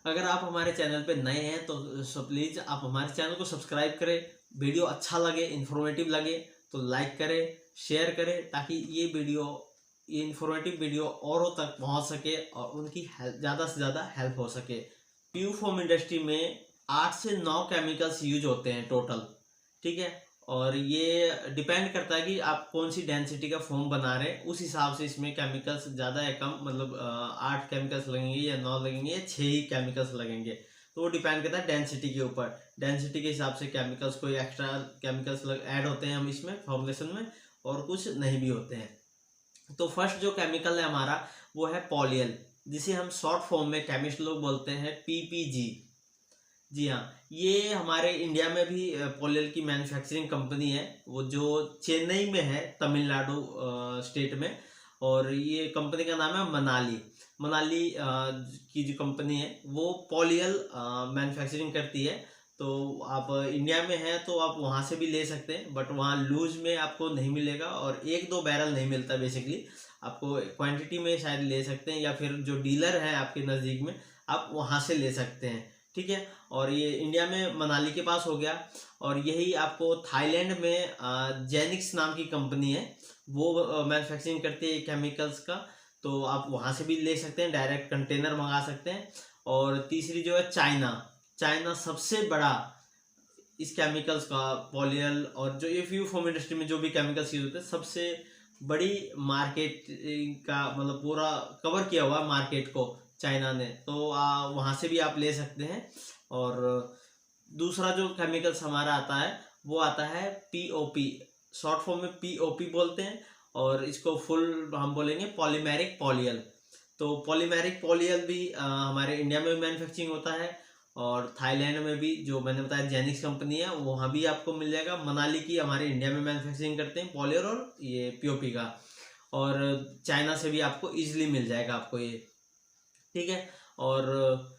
अगर आप हमारे चैनल पे नए हैं तो प्लीज़ आप हमारे चैनल को सब्सक्राइब करें। वीडियो अच्छा लगे, इन्फॉर्मेटिव लगे तो लाइक करें, शेयर करें, ताकि ये इन्फॉर्मेटिव वीडियो औरों तक पहुंच सके और उनकी ज़्यादा से ज़्यादा हेल्प हो सके। पीयू फोम इंडस्ट्री में 8 से 9 केमिकल्स यूज होते हैं टोटल, ठीक है। और ये डिपेंड करता है कि आप कौन सी डेंसिटी का फोम बना रहे हैं, उस हिसाब से इसमें केमिकल्स ज़्यादा या कम, मतलब 8 केमिकल्स लगेंगे या 9 लगेंगे या 6 ही केमिकल्स लगेंगे। तो वो डिपेंड करता है डेंसिटी के ऊपर। डेंसिटी के हिसाब से केमिकल्स, कोई एक्स्ट्रा केमिकल्स ऐड होते हैं हम इसमें फॉर्मुलेशन में, और कुछ नहीं भी होते हैं। तो फर्स्ट जो केमिकल है हमारा वो है पॉलियल, जिसे हम शॉर्ट फॉर्म में केमिस्ट लोग बोलते हैं पीपीजी। जी हाँ, ये हमारे इंडिया में भी पॉलियल की मैन्युफैक्चरिंग कंपनी है, वो जो चेन्नई में है, तमिलनाडु स्टेट में। और ये कंपनी का नाम है मनाली। मनाली की जो कंपनी है वो पॉलियल मैन्युफैक्चरिंग करती है। तो आप इंडिया में हैं तो आप वहाँ से भी ले सकते हैं, बट वहाँ लूज में आपको नहीं मिलेगा और 1-2 बैरल नहीं मिलता बेसिकली। आपको क्वांटिटी में शायद ले सकते हैं, या फिर जो डीलर है आपके नज़दीक में आप वहाँ से ले सकते हैं, ठीक है। और ये इंडिया में मनाली के पास हो गया। और यही आपको थाईलैंड में जेनिक्स नाम की कंपनी है, वो मैन्युफैक्चरिंग करती है केमिकल्स का। तो आप वहाँ से भी ले सकते हैं, डायरेक्ट कंटेनर मंगा सकते हैं। और तीसरी जो है चाइना। चाइना सबसे बड़ा इस केमिकल्स का, पॉलियल और जो ये फ्यू फोम इंडस्ट्री में जो भी केमिकल्स यूज होते हैं, सबसे बड़ी मार्केट का, मतलब पूरा कवर किया हुआ मार्केट को चाइना ने। तो वहाँ से भी आप ले सकते हैं। और दूसरा जो केमिकल्स हमारा आता है वो आता है पीओपी, शॉर्ट फॉर्म में पीओपी बोलते हैं, और इसको फुल हम बोलेंगे पॉलीमेरिक पॉलियल। तो पॉलीमेरिक पॉलियल भी हमारे इंडिया में भी मैन्युफैक्चरिंग होता है, और थाईलैंड में भी जो मैंने बताया जेनिक्स कंपनी है वहाँ भी आपको मिल जाएगा। मनाली की हमारे इंडिया में मैन्युफैक्चरिंग करते हैं पॉलियर और ये पीओपी का, और चाइना से भी आपको इजीली मिल जाएगा आपको ये, ठीक है। और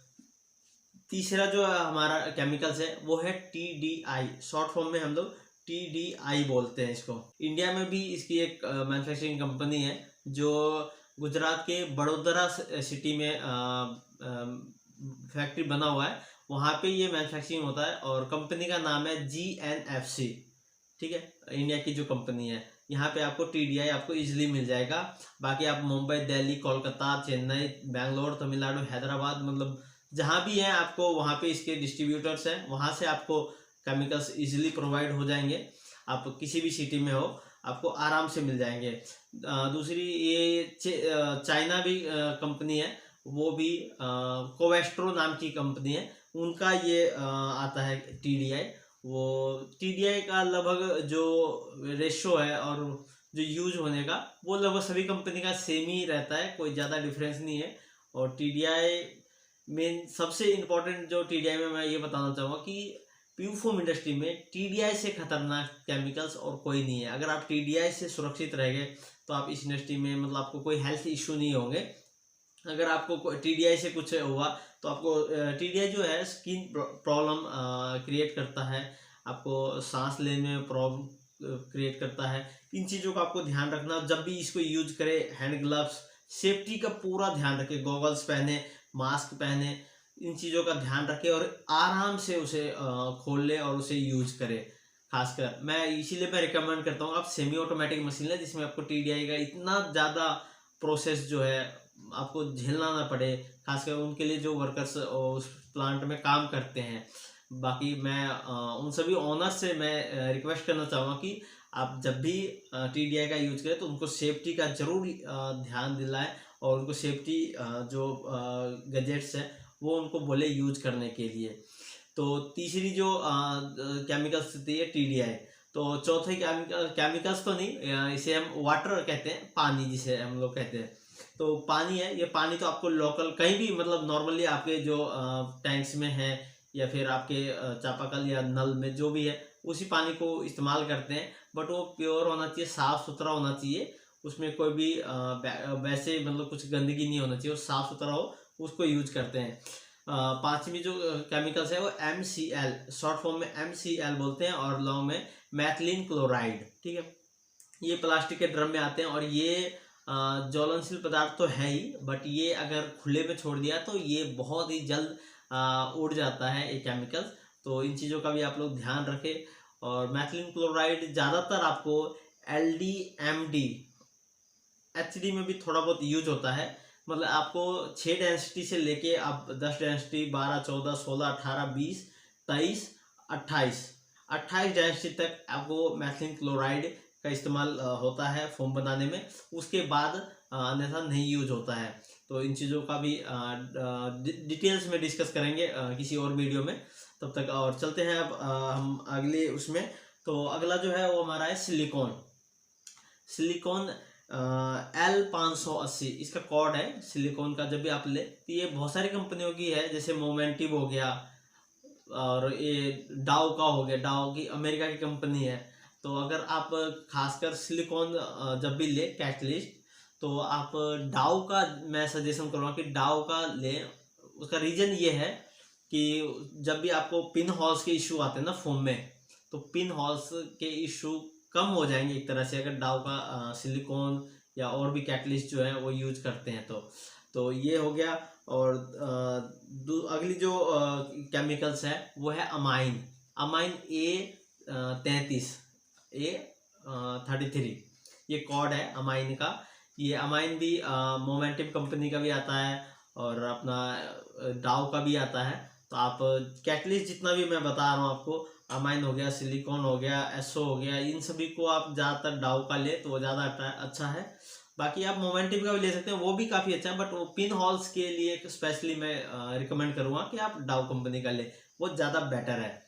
तीसरा जो हमारा केमिकल्स है वो है टीडीआई, शॉर्ट फॉर्म में हम लोग टीडीआई बोलते हैं इसको। इंडिया में भी इसकी एक मैन्युफैक्चरिंग कंपनी है, जो गुजरात के बड़ोदरा सिटी में फैक्ट्री बना हुआ है, वहाँ पे ये मैन्युफैक्चरिंग होता है। और कंपनी का नाम है GNFC, ठीक है, इंडिया की जो कंपनी है। यहाँ पे आपको टीडीआई आपको इजीली मिल जाएगा। बाकी आप मुंबई, दिल्ली, कोलकाता, चेन्नई, बेंगलोर, तमिलनाडु, हैदराबाद, मतलब जहाँ भी हैं आपको वहाँ पे इसके डिस्ट्रीब्यूटर्स हैं, वहाँ से आपको केमिकल्स इजीली प्रोवाइड हो जाएंगे। आप किसी भी सिटी में हो आपको आराम से मिल जाएंगे। दूसरी ये चाइना भी कंपनी है, वो भी कोवेस्ट्रो नाम की कंपनी है, उनका ये आता है टीडीआई। वो टीडीआई का लगभग जो रेशो है और जो यूज होने का, वो लगभग सभी कंपनी का सेम ही रहता है, कोई ज़्यादा डिफरेंस नहीं है। और टीडीआई मेन सबसे इम्पोर्टेंट जो टीडीआई में मैं ये बताना चाहूँगा कि पीयू फोम इंडस्ट्री में टीडीआई से खतरनाक केमिकल्स और कोई नहीं है। अगर आप टीडीआई से सुरक्षित रह गए तो आप इस इंडस्ट्री में, मतलब आपको कोई हेल्थ इश्यू नहीं होंगे। अगर आपको टीडीआई से कुछ हुआ तो आपको टीडीआई जो है स्किन प्रॉब्लम क्रिएट करता है, आपको सांस लेने में प्रॉब्लम क्रिएट करता है। इन चीज़ों का आपको ध्यान रखना, जब भी इसको यूज करें हैंड ग्लव्स, सेफ्टी का पूरा ध्यान रखें, गॉगल्स पहने, मास्क पहने, इन चीज़ों का ध्यान रखें और आराम से उसे खोल ले और उसे यूज करें। खासकर मैं इसीलिए मैं रिकमेंड करता हूँ आप सेमी ऑटोमेटिक मशीन लें, जिसमें आपको टीडीआई का इतना ज़्यादा प्रोसेस जो है आपको झेलना ना पड़े, खासकर उनके लिए जो वर्कर्स उस प्लांट में काम करते हैं। बाकी मैं उन सभी ऑनर्स से मैं रिक्वेस्ट करना चाहूँगा कि आप जब भी टीडीआई का यूज करें तो उनको सेफ्टी का जरूर ध्यान दिलाएं, और उनको सेफ्टी जो गैजेट्स हैं वो उनको बोले यूज करने के लिए। तो तीसरी जो केमिकल्स होती है टीडीआई। तो चौथे केमिकल्स तो नहीं, इसे हम वाटर कहते हैं, पानी जिसे हम लोग कहते हैं। तो पानी है, ये पानी तो आपको लोकल कहीं भी, मतलब नॉर्मली आपके जो टैंक्स में है या फिर आपके चापाकल या नल में जो भी है उसी पानी को इस्तेमाल करते हैं। बट वो प्योर होना चाहिए, साफ़ सुथरा होना चाहिए, उसमें कोई भी वैसे मतलब कुछ गंदगी नहीं होना चाहिए, वो साफ़ सुथरा हो, उसको यूज करते हैं। पांचवी जो केमिकल्स है वो MCl, शॉर्ट फॉर्म में MCl बोलते हैं, और लॉन्ग में मैथिलीन क्लोराइड, ठीक है। ये प्लास्टिक के ड्रम में आते हैं, और ये ज्वलनशील पदार्थ तो है ही, बट ये अगर खुले में छोड़ दिया तो ये बहुत ही जल्द उड़ जाता है ये केमिकल्स। तो इन चीज़ों का भी आप लोग ध्यान रखें। और मैथिलीन क्लोराइड ज़्यादातर आपको LD, MD, HD में भी थोड़ा बहुत यूज होता है। मतलब आपको 6 डेंसिटी से लेके आप 10 डेंसिटी, 12, 14, 16, 18, 20, 23, 28 डेंसिटी तक आपको मैथिलीन क्लोराइड का इस्तेमाल होता है फोम बनाने में। उसके बाद अन्यथा नहीं यूज होता है। तो इन चीज़ों का भी डिटेल्स में डिस्कस करेंगे किसी और वीडियो में। तब तक और चलते हैं अब हम अगले उसमें। तो अगला जो है वो हमारा है सिलिकॉन L580 इसका कोड है सिलिकॉन का। जब भी आप ले तो ये बहुत सारी कंपनियों की है, जैसे मोमेंटिव हो गया और ये डाउ का हो गया। डाउ की अमेरिका की कंपनी है। तो अगर आप खासकर सिलिकॉन जब भी ले कैटलिस्ट, तो आप डाउ का मैं सजेशन करूँगा कि डाउ का ले। उसका रीज़न ये है कि जब भी आपको पिन हॉल्स के इशू आते हैं ना फोम में, तो पिन हॉल्स के इशू कम हो जाएंगे एक तरह से, अगर डाउ का सिलिकॉन या और भी कैटलिस्ट जो है वो यूज करते हैं तो ये हो गया। और अगली जो केमिकल्स है वो है अमाइन A33 ये कोड है अमाइन का। ये अमाइन भी मोमेंटिव कंपनी का भी आता है और अपना डाउ का भी आता है। तो आप कैटलिस्ट जितना भी मैं बता रहा हूँ आपको, अमाइन हो गया, सिलिकॉन हो गया, एसओ हो गया, इन सभी को आप ज़्यादातर डाउ का ले तो वो ज़्यादा अच्छा है। बाकी आप मोमेंटिव का भी ले सकते हैं, वो भी काफ़ी अच्छा है। बट वो पिन हॉल्स के लिए स्पेशली मैं रिकमेंड करूँगा कि आप डाउ कंपनी का ले, वो ज़्यादा बेटर है।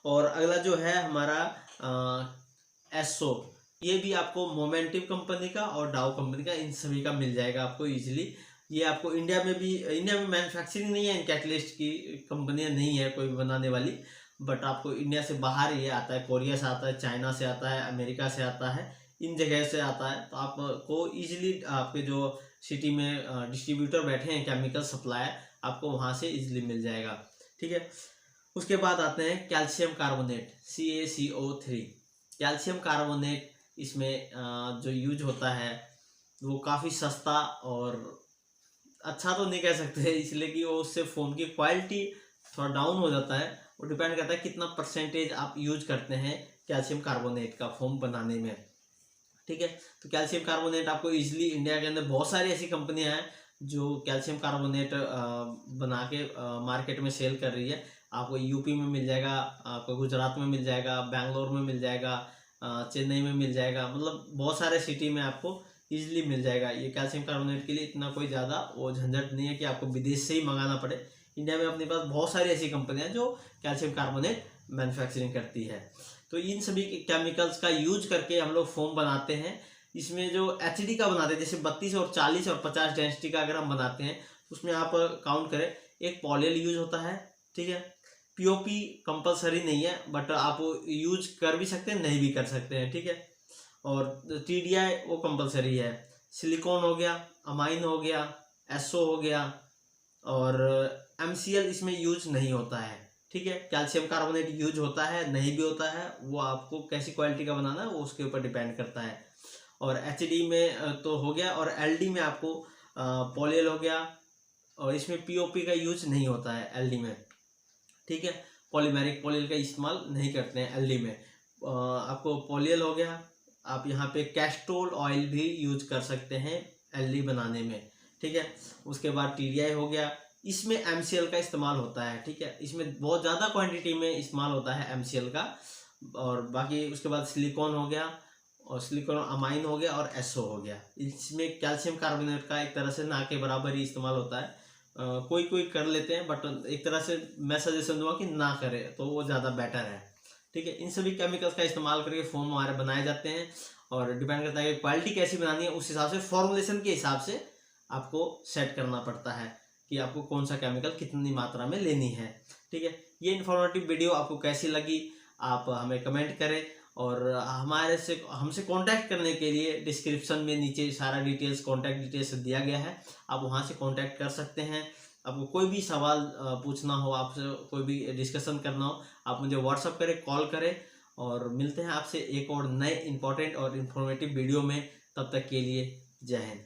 और अगला जो है हमारा एसओ, ये भी आपको मोमेंटिव कंपनी का और डाउ कंपनी का, इन सभी का मिल जाएगा आपको इजीली। ये आपको इंडिया में मैन्युफैक्चरिंग नहीं है, इन कैटलिस्ट की कंपनियां नहीं है कोई बनाने वाली। बट आपको इंडिया से बाहर ये आता है, कोरिया से आता है, चाइना से आता है, अमेरिका से आता है, इन जगह से आता है। तो आपको इजीली आपके जो सिटी में डिस्ट्रीब्यूटर बैठे हैं केमिकल सप्लायर, आपको वहाँ से इजीली मिल जाएगा। ठीक है। उसके बाद आते हैं calcium carbonate CaCO3। Calcium carbonate इसमें जो यूज होता है वो काफ़ी सस्ता और अच्छा तो नहीं कह सकते, इसलिए कि वो उससे फोम की क्वालिटी थोड़ा डाउन हो जाता है। वो डिपेंड करता है कितना परसेंटेज आप यूज करते हैं कैल्शियम कार्बोनेट का फोम बनाने में। ठीक है। तो कैल्शियम कार्बोनेट आपको इजीली इंडिया के अंदर बहुत सारी ऐसी कंपनियां हैं जो कैल्शियम कार्बोनेट बना के मार्केट में सेल कर रही है। आपको यूपी में मिल जाएगा, आपको गुजरात में मिल जाएगा, बेंगलोर में मिल जाएगा, चेन्नई में मिल जाएगा, मतलब बहुत सारे सिटी में आपको इजीली मिल जाएगा। ये कैल्शियम कार्बोनेट के लिए इतना कोई ज़्यादा वो झंझट नहीं है कि आपको विदेश से ही मंगाना पड़े। इंडिया में अपने पास बहुत सारी ऐसी कंपनियां हैं जो कैल्शियम कार्बोनेट मैन्युफैक्चरिंग करती है। तो इन सभी केमिकल्स का यूज करके हम लोग फोम बनाते हैं। इसमें जो HD का बनाते हैं, जैसे 32 और 40 और 50 डेंसिटी का अगर हम बनाते हैं, उसमें आप काउंट करें, एक पॉलियल यूज होता है। ठीक है। POP कंपलसरी नहीं है, बट आप यूज कर भी सकते हैं, नहीं भी कर सकते हैं। ठीक है। और TDI वो कंपलसरी है। सिलिकॉन हो गया, अमाइन हो गया, SO हो गया, और MCl इसमें यूज नहीं होता है। ठीक है। कैल्शियम कार्बोनेट यूज होता है, नहीं भी होता है, वो आपको कैसी क्वालिटी का बनाना है वो उसके ऊपर डिपेंड करता है। और HD में तो हो गया, और LD में आपको पॉलियल हो गया, और इसमें POP का यूज नहीं होता है LD में। ठीक है। पॉलीमेरिक पॉलियल का इस्तेमाल नहीं करते हैं LD में। आपको पॉलियल हो गया, आप यहाँ पे कैस्ट्रोल ऑयल भी यूज कर सकते हैं LD बनाने में। ठीक है। उसके बाद TDI हो गया, इसमें MCl का इस्तेमाल होता है। ठीक है। इसमें बहुत ज़्यादा क्वांटिटी में इस्तेमाल होता है MCl का। और बाकी उसके बाद सिलिकॉन हो गया, और सिलिकॉन अमाइन हो गया, और SO हो गया। इसमें कैल्शियम कार्बोनेट का एक तरह से ना के बराबर ही इस्तेमाल होता है। कोई कोई कर लेते हैं, बट एक तरह से मैं सजेशन दूंगा कि ना करें तो वो ज़्यादा बेटर है। ठीक है। इन सभी केमिकल्स का इस्तेमाल करके फोम हमारे बनाए जाते हैं, और डिपेंड करता है कि क्वालिटी कैसी बनानी है, उस हिसाब से फॉर्मुलेशन के हिसाब से आपको सेट करना पड़ता है कि आपको कौन सा केमिकल कितनी मात्रा में लेनी है। ठीक है। ये इन्फॉर्मेटिव वीडियो आपको कैसी लगी आप हमें कमेंट करें, और हमसे कांटेक्ट करने के लिए डिस्क्रिप्शन में नीचे सारा डिटेल्स, कांटेक्ट डिटेल्स दिया गया है, आप वहां से कांटेक्ट कर सकते हैं। आपको कोई भी सवाल पूछना हो, आपसे कोई भी डिस्कशन करना हो, आप मुझे व्हाट्सअप करें, कॉल करें। और मिलते हैं आपसे एक और नए इंपॉर्टेंट और इन्फॉर्मेटिव वीडियो में। तब तक के लिए जय हिंद।